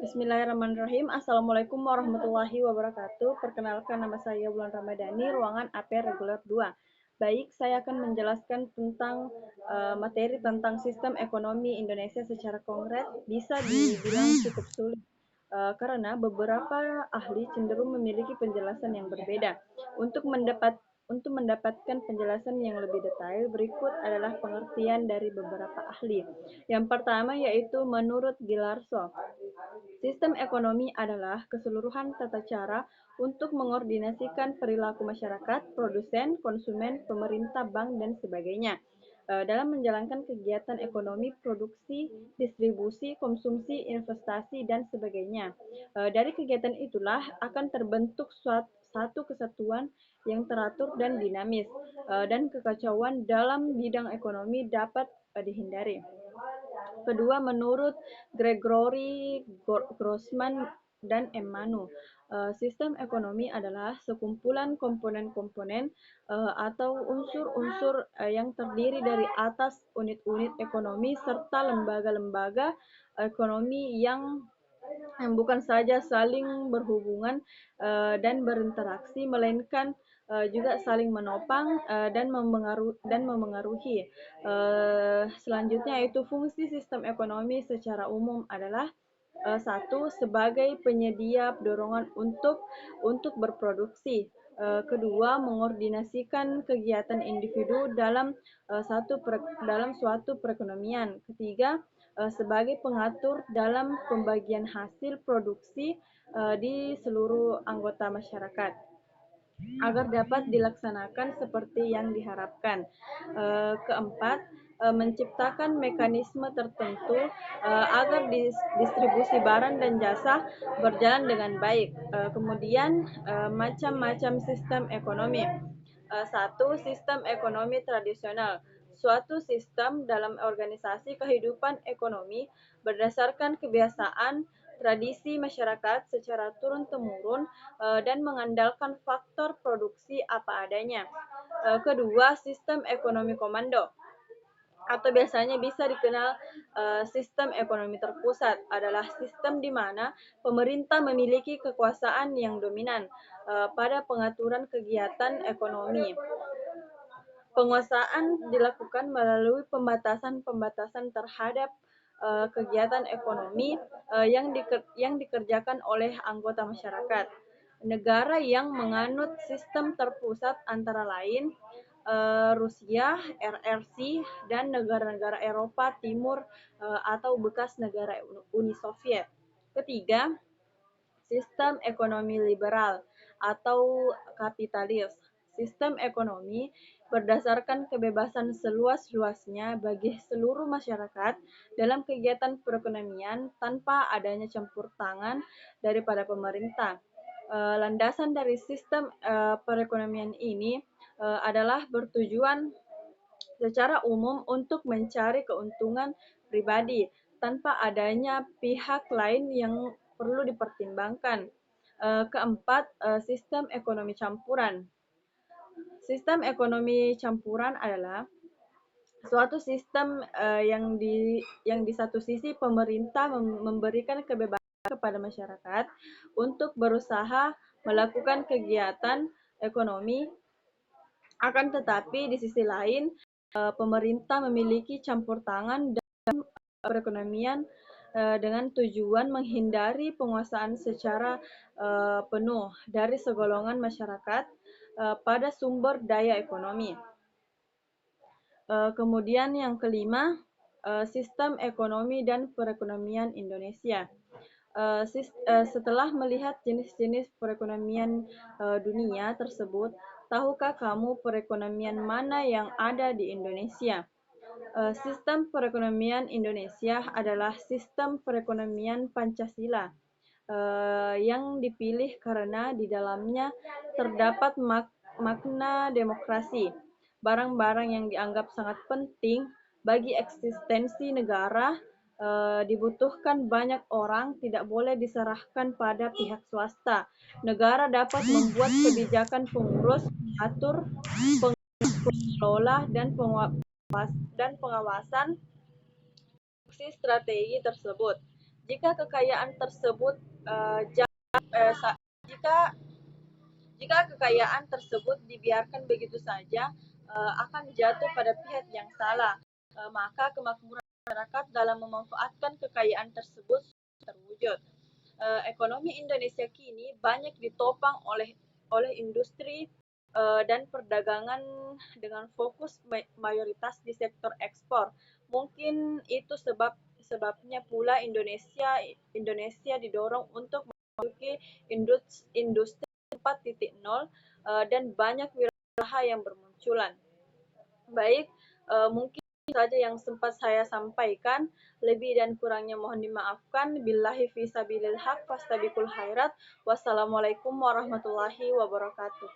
Bismillahirrahmanirrahim. Assalamualaikum warahmatullahi wabarakatuh. Perkenalkan, nama saya Wulan Ramadhani, ruangan AP reguler 2. Baik, saya akan menjelaskan tentang materi tentang sistem ekonomi Indonesia secara konkret. Bisa dibilang cukup sulit karena beberapa ahli cenderung memiliki penjelasan yang berbeda. Untuk mendapatkan penjelasan yang lebih detail, berikut adalah pengertian dari beberapa ahli. Yang pertama yaitu menurut Gilarso, sistem ekonomi adalah keseluruhan tata cara untuk mengordinasikan perilaku masyarakat, produsen, konsumen, pemerintah, bank, dan sebagainya dalam menjalankan kegiatan ekonomi, produksi, distribusi, konsumsi, investasi, dan sebagainya. Dari kegiatan itulah akan terbentuk satu kesatuan yang teratur dan dinamis, dan kekacauan dalam bidang ekonomi dapat dihindari. Kedua, menurut Gregory Grossman dan M. Manu, sistem ekonomi adalah sekumpulan komponen-komponen atau unsur-unsur yang terdiri dari atas unit-unit ekonomi serta lembaga-lembaga ekonomi yang bukan saja saling berhubungan dan berinteraksi, melainkan juga saling menopang dan memengaruhi. Selanjutnya yaitu fungsi sistem ekonomi secara umum adalah satu, sebagai penyedia dorongan untuk berproduksi. Kedua, mengordinasikan kegiatan individu dalam suatu perekonomian. Ketiga, sebagai pengatur dalam pembagian hasil produksi di seluruh anggota masyarakat agar dapat dilaksanakan seperti yang diharapkan. Keempat, menciptakan mekanisme tertentu agar distribusi barang dan jasa berjalan dengan baik. Kemudian macam-macam sistem ekonomi. Satu, sistem ekonomi tradisional. Suatu sistem dalam organisasi kehidupan ekonomi berdasarkan kebiasaan tradisi masyarakat secara turun-temurun dan mengandalkan faktor produksi apa adanya. Kedua, sistem ekonomi komando atau biasanya bisa dikenal sistem ekonomi terpusat, adalah sistem di mana pemerintah memiliki kekuasaan yang dominan pada pengaturan kegiatan ekonomi. Penguasaan dilakukan melalui pembatasan-pembatasan terhadap kegiatan ekonomi yang dikerjakan oleh anggota masyarakat. Negara yang menganut sistem terpusat antara lain Rusia, RRC, dan negara-negara Eropa Timur atau bekas negara Uni Soviet. Ketiga, sistem ekonomi liberal atau kapitalis. Sistem ekonomi berdasarkan kebebasan seluas-luasnya bagi seluruh masyarakat dalam kegiatan perekonomian tanpa adanya campur tangan daripada pemerintah. Landasan dari sistem perekonomian ini adalah bertujuan secara umum untuk mencari keuntungan pribadi tanpa adanya pihak lain yang perlu dipertimbangkan. Keempat, sistem ekonomi campuran. Sistem ekonomi campuran adalah suatu sistem yang di satu sisi pemerintah memberikan kebebasan kepada masyarakat untuk berusaha melakukan kegiatan ekonomi, akan tetapi di sisi lain pemerintah memiliki campur tangan dalam perekonomian dengan tujuan menghindari penguasaan secara penuh dari segolongan masyarakat pada sumber daya ekonomi. Kemudian yang kelima, sistem ekonomi dan perekonomian Indonesia. Setelah melihat jenis-jenis perekonomian dunia tersebut, tahukah kamu perekonomian mana yang ada di Indonesia? Sistem perekonomian Indonesia adalah sistem perekonomian Pancasila yang dipilih karena di dalamnya terdapat makna demokrasi. Barang-barang yang dianggap sangat penting bagi eksistensi negara dibutuhkan banyak orang, tidak boleh diserahkan pada pihak swasta. Negara dapat membuat kebijakan pengurus, mengatur, pengelola, dan pengawasan strategi tersebut. Jika kekayaan tersebut eh, jika jika kekayaan tersebut dibiarkan begitu saja, akan jatuh pada pihak yang salah. Maka kemakmuran masyarakat dalam memanfaatkan kekayaan tersebut terwujud. Ekonomi Indonesia kini banyak ditopang oleh industri dan perdagangan dengan fokus mayoritas di sektor ekspor. Mungkin itu sebabnya pula Indonesia didorong untuk memasuki industri 4.0 dan banyak wirausaha yang bermunculan. Baik, mungkin saja yang sempat saya sampaikan. Lebih dan kurangnya mohon dimaafkan. Billahi fi sabilil haq fastabiqul khairat. Wassalamualaikum warahmatullahi wabarakatuh.